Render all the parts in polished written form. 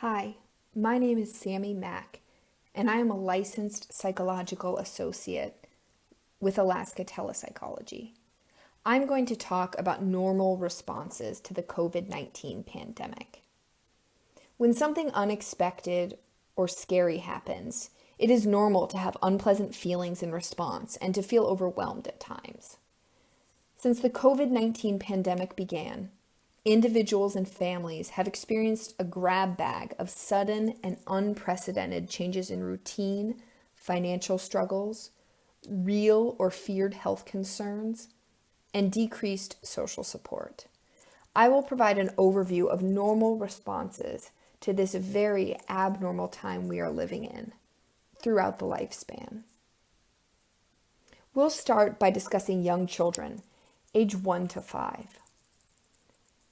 Hi, my name is Sammy Mack, and I am a licensed psychological associate with Alaska Telepsychology. I'm going to talk about normal responses to the COVID-19 pandemic. When something unexpected or scary happens, it is normal to have unpleasant feelings in response and to feel overwhelmed at times. Since the COVID-19 pandemic began, individuals and families have experienced a grab bag of sudden and unprecedented changes in routine, financial struggles, real or feared health concerns, and decreased social support. I will provide an overview of normal responses to this very abnormal time we are living in throughout the lifespan. We'll start by discussing young children, age 1 to 5.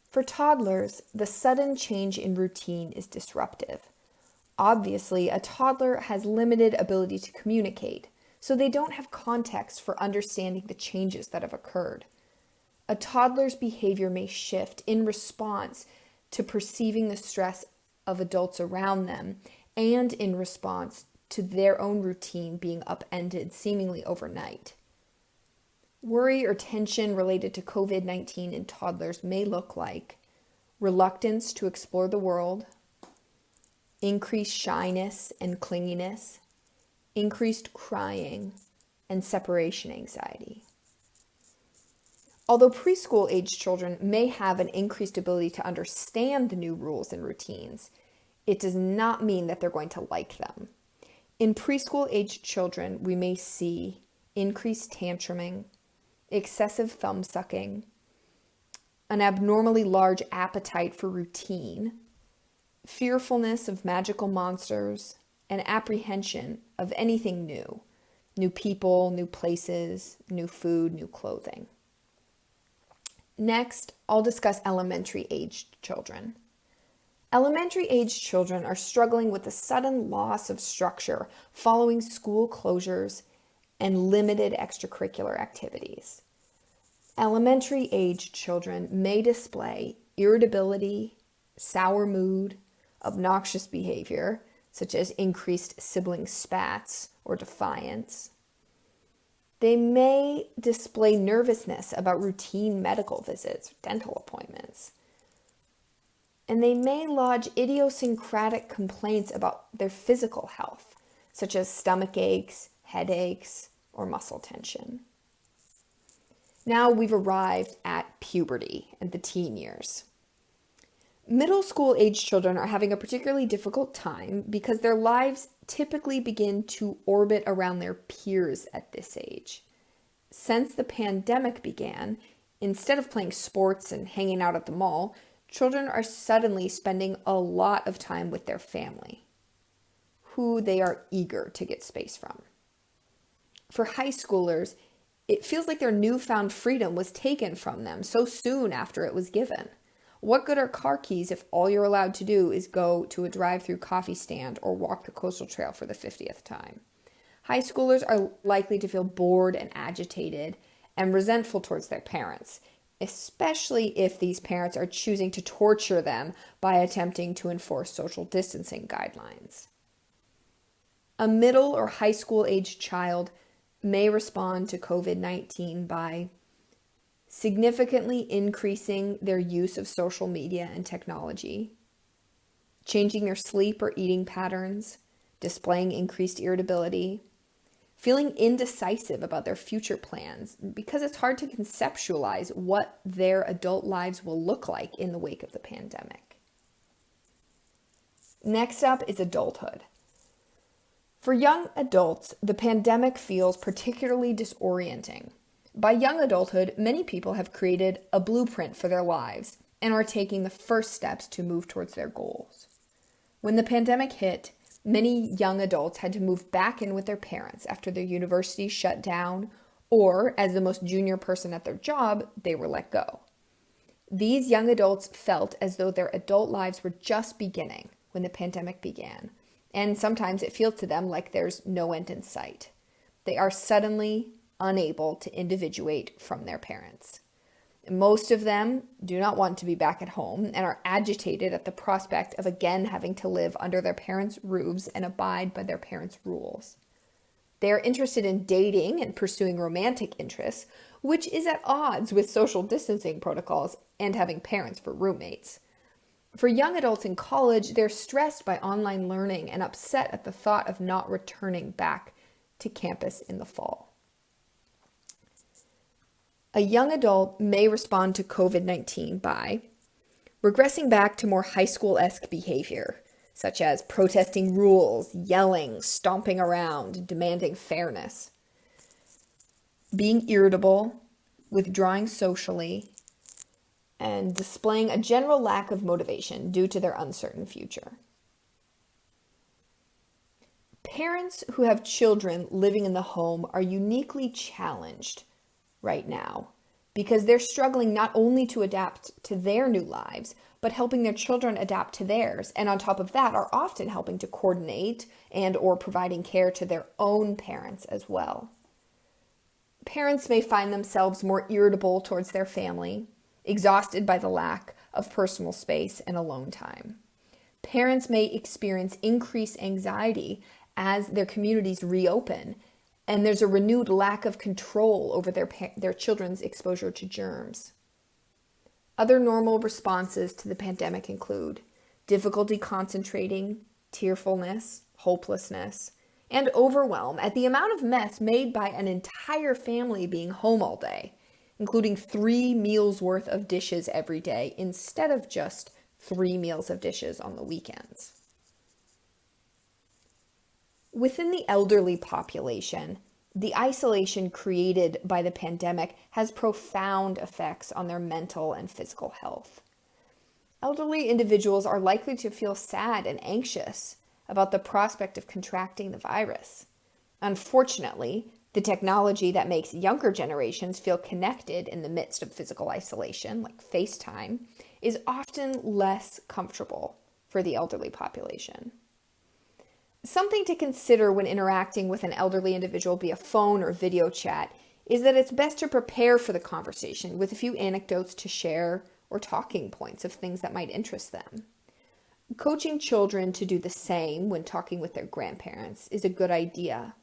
For toddlers, the sudden change in routine is disruptive. Obviously, a toddler has limited ability to communicate, so they don't have context for understanding the changes that have occurred. A toddler's behavior may shift in response to perceiving the stress of adults around them and in response to their own routine being upended seemingly overnight. Worry or tension related to COVID-19 in toddlers may look like reluctance to explore the world, increased shyness and clinginess, increased crying, and separation anxiety. Although preschool-age children may have an increased ability to understand the new rules and routines, it does not mean that they're going to like them. In preschool-age children, we may see increased tantruming, excessive thumb sucking, an abnormally large appetite for routine, fearfulness of magical monsters, and apprehension of anything new people, new places, new food, new clothing. Next, I'll discuss elementary-aged children. Elementary-aged children are struggling with the sudden loss of structure following school closures and limited extracurricular activities. Elementary-aged children may display irritability, sour mood, obnoxious behavior, such as increased sibling spats or defiance. They may display nervousness about routine medical visits, dental appointments. And they may lodge idiosyncratic complaints about their physical health, such as stomach aches, headaches, or muscle tension. Now we've arrived at puberty and the teen years. Middle school age children are having a particularly difficult time because their lives typically begin to orbit around their peers at this age. Since the pandemic began, instead of playing sports and hanging out at the mall, children are suddenly spending a lot of time with their family, who they are eager to get space from. For high schoolers, it feels like their newfound freedom was taken from them so soon after it was given. What good are car keys if all you're allowed to do is go to a drive-through coffee stand or walk the coastal trail for the 50th time? High schoolers are likely to feel bored and agitated and resentful towards their parents, especially if these parents are choosing to torture them by attempting to enforce social distancing guidelines. A middle or high school age child may respond to COVID-19 by significantly increasing their use of social media and technology, changing their sleep or eating patterns, displaying increased irritability, feeling indecisive about their future plans because it's hard to conceptualize what their adult lives will look like in the wake of the pandemic. Next up is adulthood. For young adults, the pandemic feels particularly disorienting. By young adulthood, many people have created a blueprint for their lives and are taking the first steps to move towards their goals. When the pandemic hit, many young adults had to move back in with their parents after their university shut down, or as the most junior person at their job, they were let go. These young adults felt as though their adult lives were just beginning when the pandemic began, and sometimes it feels to them like there's no end in sight. They are suddenly unable to individuate from their parents. Most of them do not want to be back at home and are agitated at the prospect of again having to live under their parents' roofs and abide by their parents' rules. They are interested in dating and pursuing romantic interests, which is at odds with social distancing protocols and having parents for roommates. For young adults in college, they're stressed by online learning and upset at the thought of not returning back to campus in the fall. A young adult may respond to COVID-19 by regressing back to more high school-esque behavior, such as protesting rules, yelling, stomping around, demanding fairness, being irritable, withdrawing socially, and displaying a general lack of motivation due to their uncertain future. Parents who have children living in the home are uniquely challenged right now because they're struggling not only to adapt to their new lives, but helping their children adapt to theirs, and on top of that are often helping to coordinate and or providing care to their own parents as well. Parents may find themselves more irritable towards their family, exhausted by the lack of personal space and alone time. Parents may experience increased anxiety as their communities reopen, and there's a renewed lack of control over their children's exposure to germs. Other normal responses to the pandemic include difficulty concentrating, tearfulness, hopelessness, and overwhelm at the amount of mess made by an entire family being home all day, including 3 meals worth of dishes every day instead of just 3 meals of dishes on the weekends. Within the elderly population, the isolation created by the pandemic has profound effects on their mental and physical health. Elderly individuals are likely to feel sad and anxious about the prospect of contracting the virus. Unfortunately, the technology that makes younger generations feel connected in the midst of physical isolation, like FaceTime, is often less comfortable for the elderly population. Something to consider when interacting with an elderly individual via phone or video chat is that it's best to prepare for the conversation with a few anecdotes to share or talking points of things that might interest them. Coaching children to do the same when talking with their grandparents is a good idea.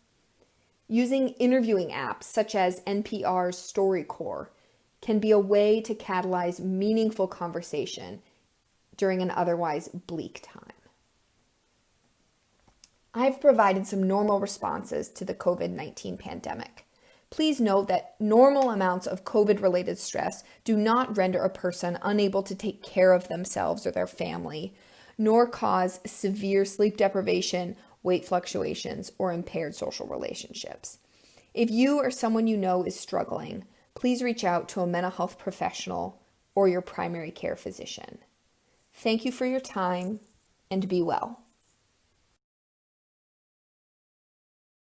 Using interviewing apps such as NPR's StoryCorps can be a way to catalyze meaningful conversation during an otherwise bleak time. I've provided some normal responses to the COVID-19 pandemic. Please note that normal amounts of COVID-related stress do not render a person unable to take care of themselves or their family, nor cause severe sleep deprivation, weight fluctuations, or impaired social relationships. If you or someone you know is struggling, please reach out to a mental health professional or your primary care physician. Thank you for your time, and be well.